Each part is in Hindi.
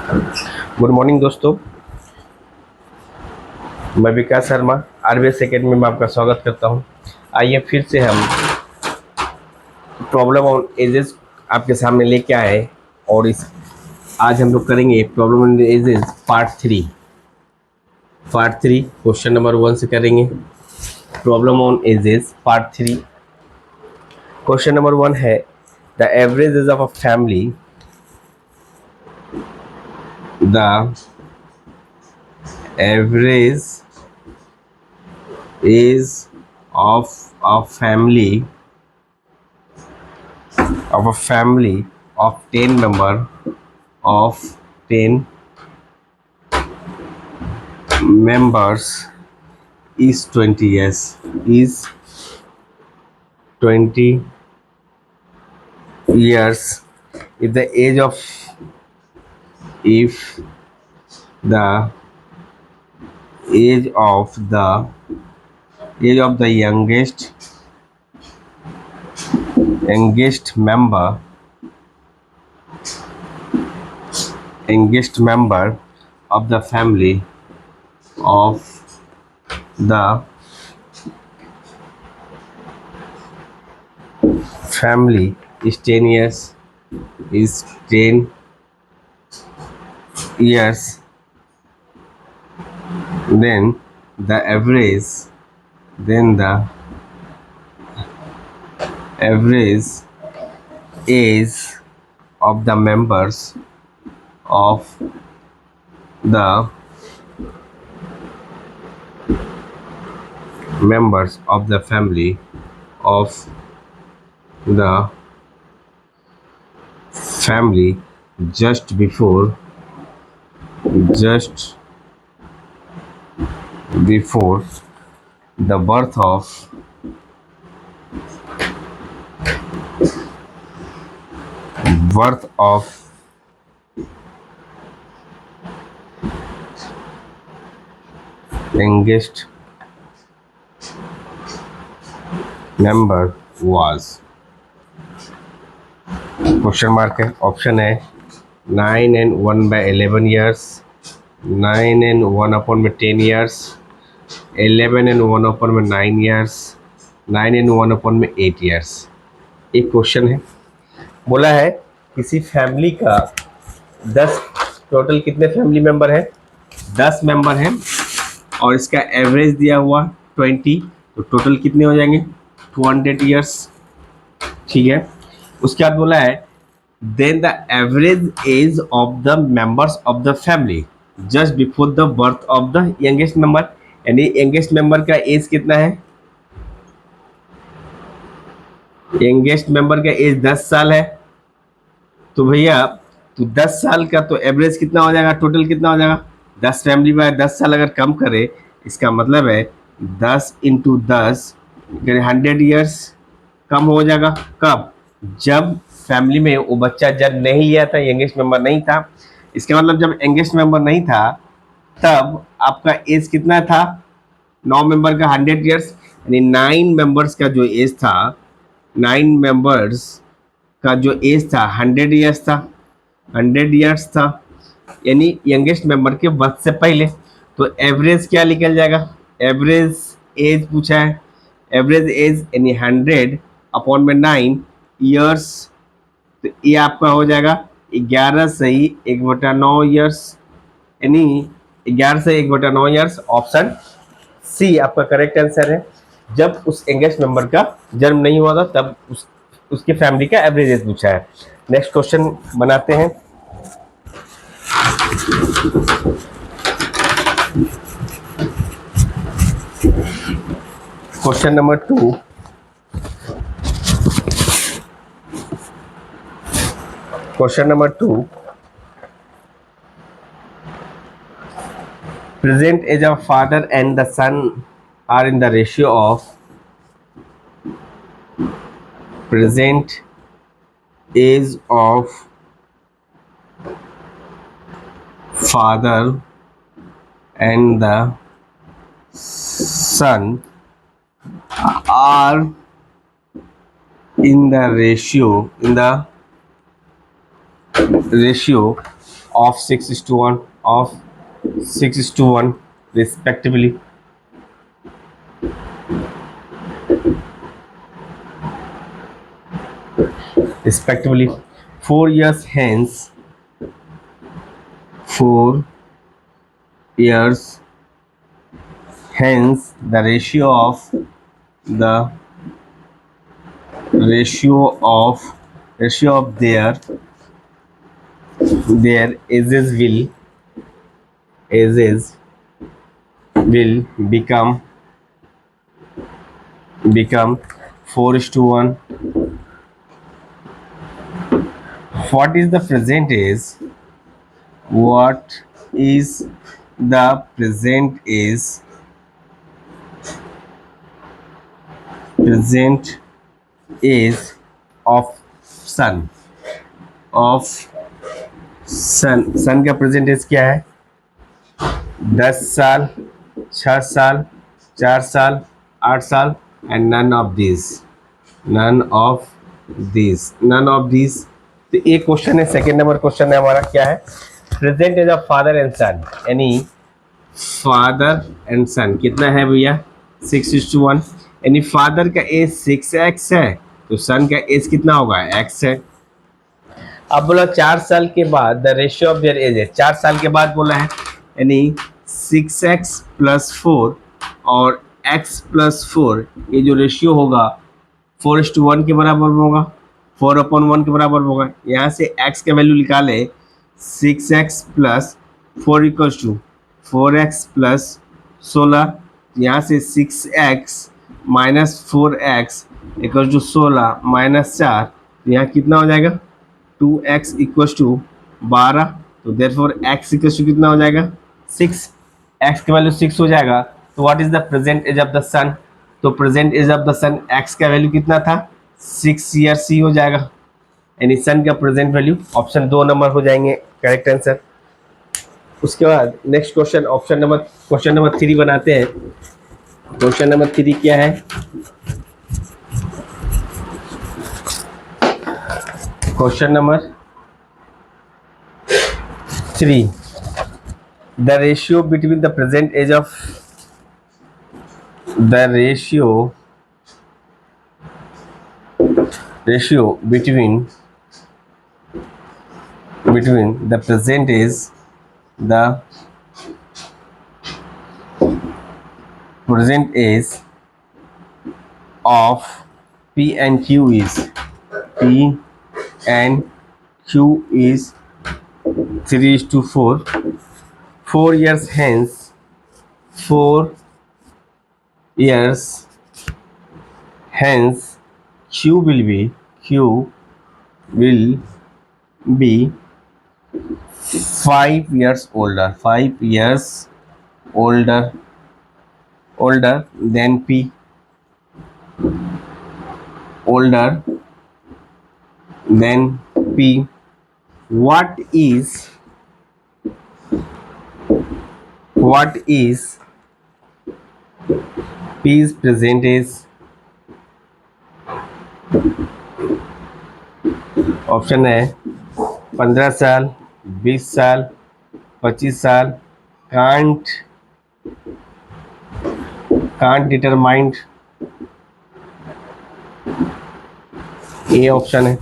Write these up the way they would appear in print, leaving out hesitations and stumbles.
गुड मॉर्निंग दोस्तों। मैं विकास शर्मा आरबीएस एकेडमी में आपका स्वागत करता हूं। आइए फिर से हम प्रॉब्लम ऑन एजेस आपके सामने लेके आए और इस आज हम लोग करेंगे problem on edges part 3 question number 1 से करेंगे। Problem on edges part 3 question number 1 है the average age of a family the average age of a family of 10 of 10 members is 20 years. Is 20 years. If the age of if the age of the youngest member of the the family is 10 years, is 10 years, then the average age of the of the members of the family of the family just before the birth of youngest member was। Question mark है, ऑप्शन है 9 and 1/11 years, 9 and 1 में 10 years, 11 and 1 में 9 years, 9 and 1 में 8 years। एक क्वेश्चन है, बोला है किसी फैमिली का 10 टोटल कितने फैमिली मेंबर है, 10 मेंबर हैं और इसका एवरेज दिया हुआ 20, तो टोटल कितने हो जाएंगे 200 ईयर्स। ठीक है, उसके बाद बोला है then the average age of the members of the family just before the birth of the youngest member, यानी यंगेस्ट मेंबर का एज कितना है, यंगेस्ट मेंबर का एज 10 साल है। तो भैया तो 10 साल का तो एवरेज कितना हो जाएगा, टोटल कितना हो जाएगा, 10 फैमिली में 10 साल अगर कम करे इसका मतलब है 10 इंटू 10 100 ईयर्स कम हो जाएगा। कब, जब फैमिली में वो बच्चा जन्म नहीं लिया था, यंगेस्ट मेंबर नहीं था। इसका मतलब जब यंगेस्ट मेंबर नहीं था तब आपका एज कितना था, 9 मेंबर का 100 ईयर्स, यानी 9 मेंबर्स का जो एज था, 9 मेंबर्स का जो एज था 100 ईयर्स था, 100 ईयर्स था, यानी यंगेस्ट मेंबर के बर्थ से पहले। तो एवरेज क्या निकल जाएगा, एवरेज एज पूछा है, एवरेज एज यानी 100 अपॉन में 9 ईयर्स, तो ये आपका हो जाएगा 11 सही 1/9 ईयर्स, यानी 11 से 1/9 ईयर्स। ऑप्शन सी आपका करेक्ट आंसर है। जब उस यंगेस्ट मेंबर का जन्म नहीं हुआ था तब उसके फैमिली का एवरेज एज पूछा है। नेक्स्ट क्वेश्चन बनाते हैं। Question number 2, question number 2, present age of father and the son are in the ratio of present age of father and the son are in the ratio of 6:1, of 6:1 respectively. Respectively, 4 years hence, 4 years hence, the ratio of their ages will become 4:1. What is the present is? What is the present is of sun? of सन का प्रेजेंट एज क्या है? 10 साल, 6 साल, 4 साल, 8 साल, एंड नन ऑफ दिस। तो एक क्वेश्चन है, सेकेंड नंबर क्वेश्चन है हमारा, क्या है? Present age of father and son, यानी फादर एंड सन कितना है भैया? 6:1। यानी फादर का एज 6x है, तो सन का एज कितना होगा? x है। अब बोला 4 साल के बाद the ratio of their age है, 4 साल के बाद बोला है, यानी 6x+4 और x+4, ये जो रेशियो होगा 4:1 के बराबर होगा, 4/1 के बराबर होगा। यहाँ से x का वैल्यू निकाले, 6x+4 इक्वल्स टू 4x+16। यहाँ से 6x-4x इक्वल्स टू 16-4, यहाँ कितना हो जाएगा? 2x equals to 12। तो देयरफॉर x इक्वल्स टू कितना हो जाएगा? 6। x का वैल्यू 6 हो जाएगा। तो what is the present age of the son? तो present age of the son x का वैल्यू कितना था? 6 ईयर सी हो जाएगा, यानी सन का प्रेजेंट वैल्यू ऑप्शन 2 नंबर हो जाएंगे करेक्ट आंसर। उसके बाद नेक्स्ट क्वेश्चन नंबर 3 बनाते हैं। क्वेश्चन नंबर 3 क्या है? Question number 3, the ratio between the present age of the ratio between the present age of P and Q is 3:4. 4 years hence, 4 years hence, Q will be 5 years older, 5 years older than P, older than P. What is P's present age? Option है 15 साल, 20 साल, 25 साल, कांट डिटरमाइंड। ये ऑप्शन है,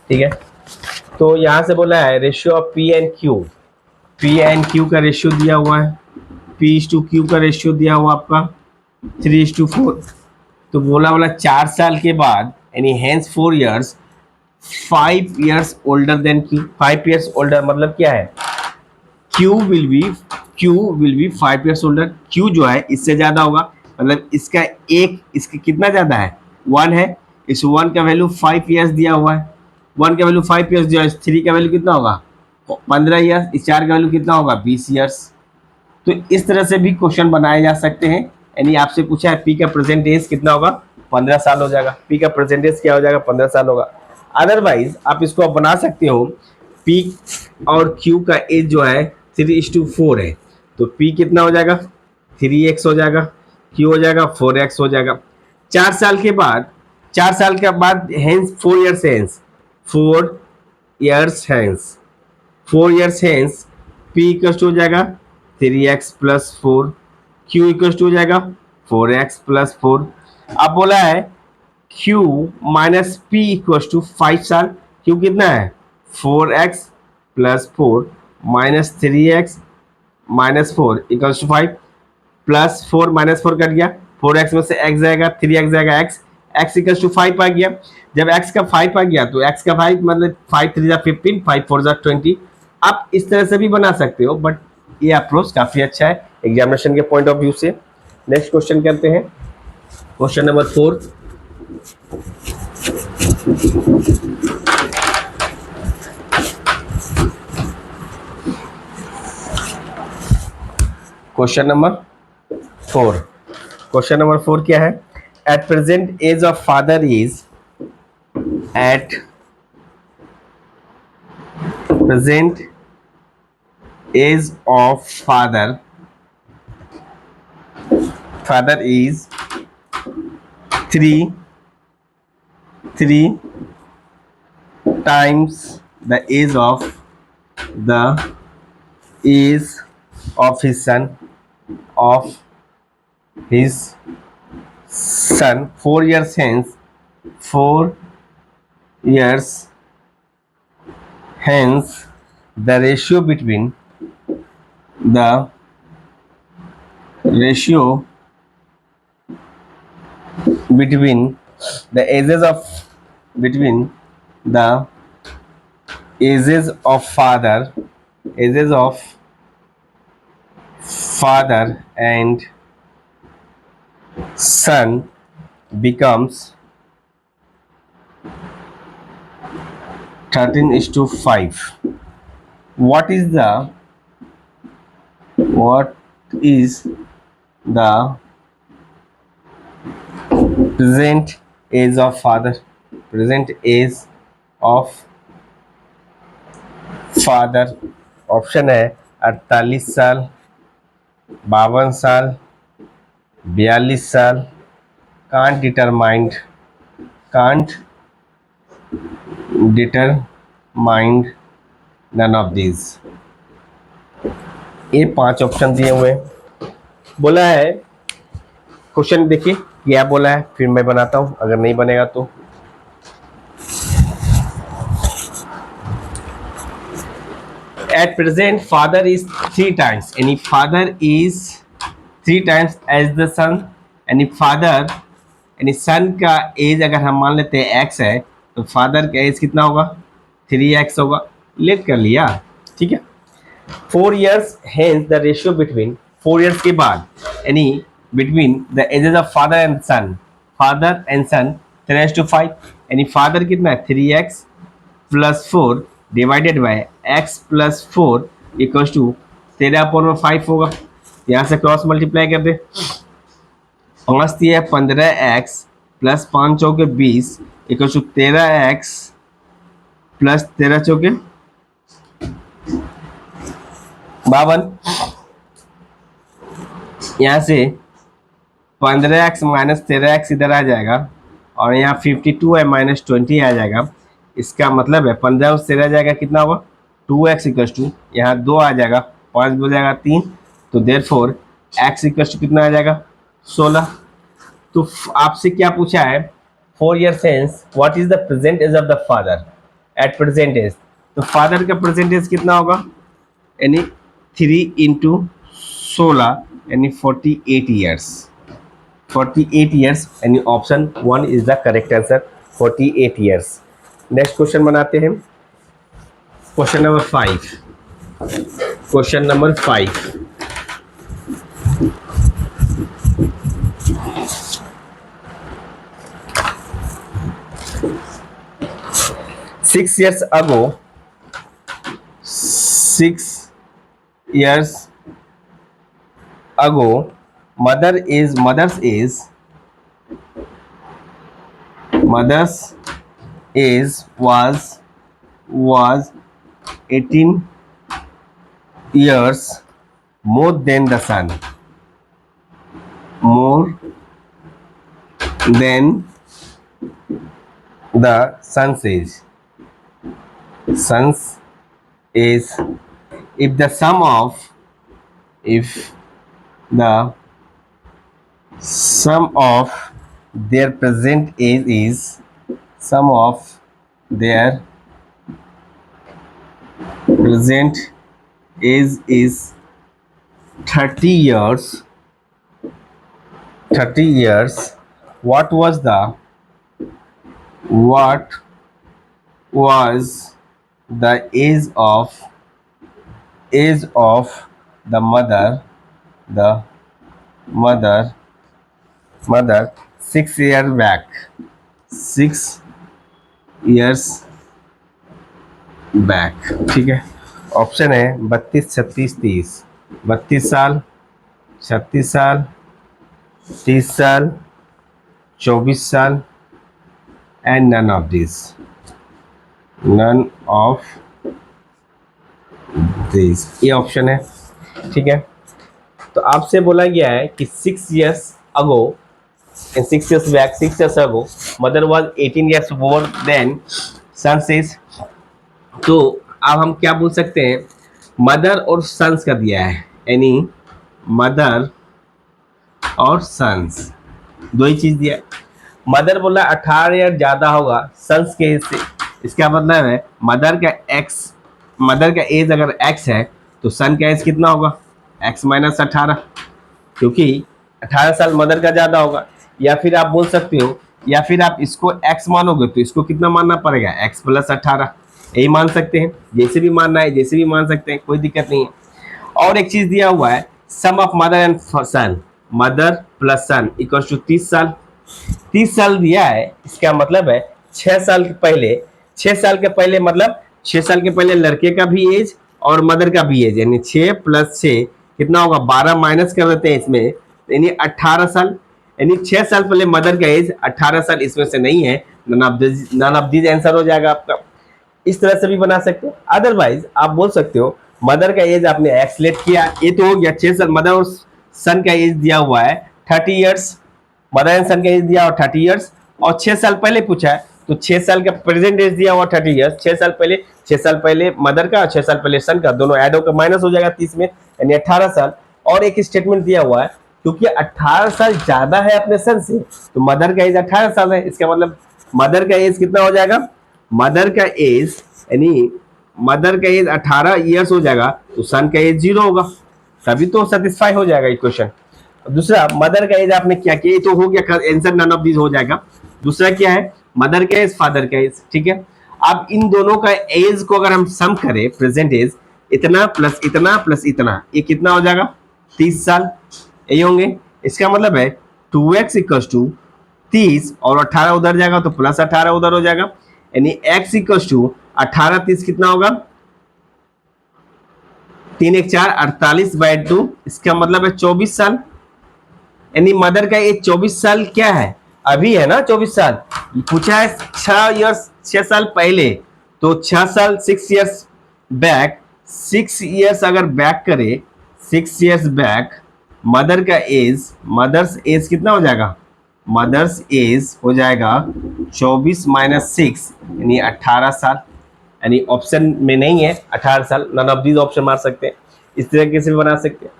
ठीक है। तो यहाँ से बोला है ratio of P and Q का रेशियो दिया हुआ है, P/Q का रेशियो दिया हुआ आपका 3:4। तो बोला 4 साल के बाद, यानी hence 4 years, 5 years older than Q। 5 years older मतलब क्या है? Q will be 5 years older। Q जो है इससे ज़्यादा होगा, मतलब इसका कितना ज़्यादा है? 1 है। इस 1 का वैल्यू 5 years दिया हुआ है, 1 का वैल्यू 5 years दिया है। 3 का वैल्यू कितना होगा? 15 years। इस 4 का वैल्यू कितना होगा? 20 years। तो इस तरह से भी क्वेश्चन बनाए जा सकते हैं। यानी आपसे पूछा है पी का प्रेजेंट एज कितना होगा? 15 साल हो जाएगा। पी का प्रेजेंट एज क्या हो जाएगा? 15 साल होगा। अदरवाइज आप इसको बना सकते हो, पी और क्यू का एज जो है 3:4 है, तो पी कितना हो जाएगा? 3x हो जाएगा, क्यू हो जाएगा 4x हो जाएगा। 4 साल के बाद hence 4 years hence 4 4 years hence p equal to हो जाएगा 3x plus 4, q equal to हो जाएगा 4x प्लस 4। अब बोला है q minus p equal to 5 साल, q कितना है 4x plus 4 minus 3x minus 4 equal to 5, plus 4 minus 4 cut गया, 4x में से x जाएगा, 3x जाएगा, x इक्वल टू 5 आ गया। जब x का 5 आ गया तो x का 5 मतलब 5 3 जा 15, 5 4 जा 20। आप इस तरह से भी बना सकते हो, बट ये अप्रोच काफी अच्छा है एग्जामिनेशन के पॉइंट ऑफ व्यू से। नेक्स्ट क्वेश्चन करते हैं, question number 4। Question number 4, question number 4 क्या है? At present age of father is, at present age of father, father is 3 times the age of the age of his son, of his son 4 years hence, 4 years hence the ratio between the ratio between the ages of between the ages of father, ages of father and son becomes 13:5. What is the present age of father? Present age of father option है 48 साल, 52 साल, 42 साल। Can't determined none of these. ये 5 ऑप्शन दिए हुए हैं। बोला है क्वेश्चन देखिए क्या बोला है, फिर मैं बनाता हूं, अगर नहीं बनेगा तो। At present father is 3 times, यानी father is 3 times as the son, यानी father यानी son का एज अगर हम मान लेते हैं x है तो फादर का एज कितना होगा 3x होगा। लेट कर लिया, ठीक है। 4 years hence the ratio between 4 years के बाद यानी between the ages of father and son 3:5, यानी फादर कितना है 3x plus 4 divided by x plus 4 equal to 13/5 होगा। यहाँ से क्रॉस मल्टीप्लाई कर दे, 5 है 15x प्लस 5 चौके 20 इक्वल टू 13x प्लस 13 चौके 52। यहाँ से 15x माइनस 13x इधर आ जाएगा और यहाँ 52 है माइनस 20 आ जाएगा। इसका मतलब है 15 और 13 जाएगा कितना होगा 2x इक्वल टू, यहाँ 2 आ जाएगा, 5 हो जाएगा 3, तो देयरफॉर x इक्वल टू कितना आ जाएगा 16। तो आपसे क्या पूछा है 4 years hence what is the present age of the father at present age, तो फादर का प्रेजेंट एज कितना होगा यानी 3 इंटू 16 यानी 48 ईयर्स, 48 ईयर्स यानी option 1 is the correct answer 48 years. Next question बनाते हैं, question number 5, question number 5। 6 years ago, 6 years ago, mother's age was 18 years more than the son, more than the son's age, is if the if the sum of their present age is sum of their present age is 30 years 30 years. what was the what was the age of the the mother mother 6 years back 6 years back? ठीक है, ऑप्शन है 32, 36, 30। 32 साल, 36 साल, 30 साल, 24 साल, एंड नन ऑफ दिस ये ऑप्शन है। ठीक है, तो आपसे बोला गया है कि 6 years ago, in 6 years back, 6 years ago, mother was 18 years more than son says। तो अब हम क्या बोल सकते हैं, मदर और सन्स का दिया है, यानी मदर और सन्स दो ही चीज दिया है। मदर बोला 18 ईयर ज्यादा होगा सन्स के एज से, इसका मतलब है मदर का एज अगर एक्स है तो सन का एज कितना होगा, x-18, क्योंकि 18 साल मदर का ज्यादा होगा। या फिर आप बोल सकते हो, या फिर आप इसको x मानोगे तो इसको कितना मानना पड़ेगा, x+18, यही मान सकते हैं। जैसे भी मानना है जैसे भी मान सकते हैं, कोई दिक्कत नहीं है। और एक चीज दिया हुआ है, sum of mother and son, mother plus son equal to 30 साल। 30 साल दिया है, इसका मतलब है 6 साल के पहले, 6 साल के पहले मतलब 6 साल के पहले लड़के का भी एज और मदर का भी एज, यानी 6+6 कितना होगा, 12 माइनस कर देते हैं इसमें, यानी 18 साल। यानी 6 साल पहले मदर का एज 18 साल इसमें से नहीं है, नन ऑफ दिस आंसर हो जाएगा आपका। इस तरह से भी बना सकते हो। अदरवाइज आप बोल सकते हो मदर का एज आपने एक्स लेट किया, ये तो हो गया 6 साल, मदर और सन का एज दिया हुआ है 30 इयर्स, मदर एंड सन का एज दिया हुआ 30 इयर्स, और 6 साल पहले पूछा है तो 6 साल का प्रेजेंट एज दिया हुआ 30 इयर्स। 6 साल पहले मदर का, 6 साल पहले सन का, दोनों ऐड होकर माइनस हो जाएगा 30 में, यानी 18 साल। और एक स्टेटमेंट दिया हुआ है, क्योंकि 18 साल ज्यादा है अपने सन से तो मदर का एज 18 साल है, इसका मतलब मदर का एज कितना हो जाएगा, मदर का एज यानी मदर का एज 18 इयर्स हो जाएगा तो सन का एज 0 होगा, तभी तो सेटिस्फाई हो जाएगा इक्वेशन। दूसरा, मदर का एज आपने क्या किया, ये तो हो गया आंसर, नन ऑफ दिस हो जाएगा। दूसरा क्या है, मदर का एज, फादर का एज। ठीक है, अब इन दोनों का एज को अगर हम सम करें, प्रेजेंट एज इतना प्लस इतना प्लस इतना, ये कितना हो जाएगा, 30 साल, यही होंगे। इसका मतलब है 2x इक्वल टू 30 और 18 उधर जाएगा तो प्लस 18 उधर हो जाएगा, यानी x इक्वल टू 18 30 कितना होगा, 3 1 4 48/2, इसका मतलब है 24 साल। यानी मदर का एज 24 साल क्या है, अभी है ना 24 साल, पूछा है 6 साल पहले, तो 6 साल 6 इयर्स बैक, 6 इयर्स अगर बैक करे, 6 इयर्स बैक, मदर्स एज कितना हो जाएगा, मदर्स एज हो जाएगा 24 - 6 यानी 18 साल। यानी ऑप्शन में नहीं है 18 साल, नन ऑफ दीज ऑप्शन मार सकते हैं, इस तरीके से भी बना सकते हैं।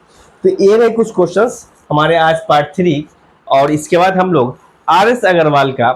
तो ये रहे कुछ क्वेश्चंस हमारे आज पार्ट 3, और इसके बाद हम लोग RS अग्रवाल का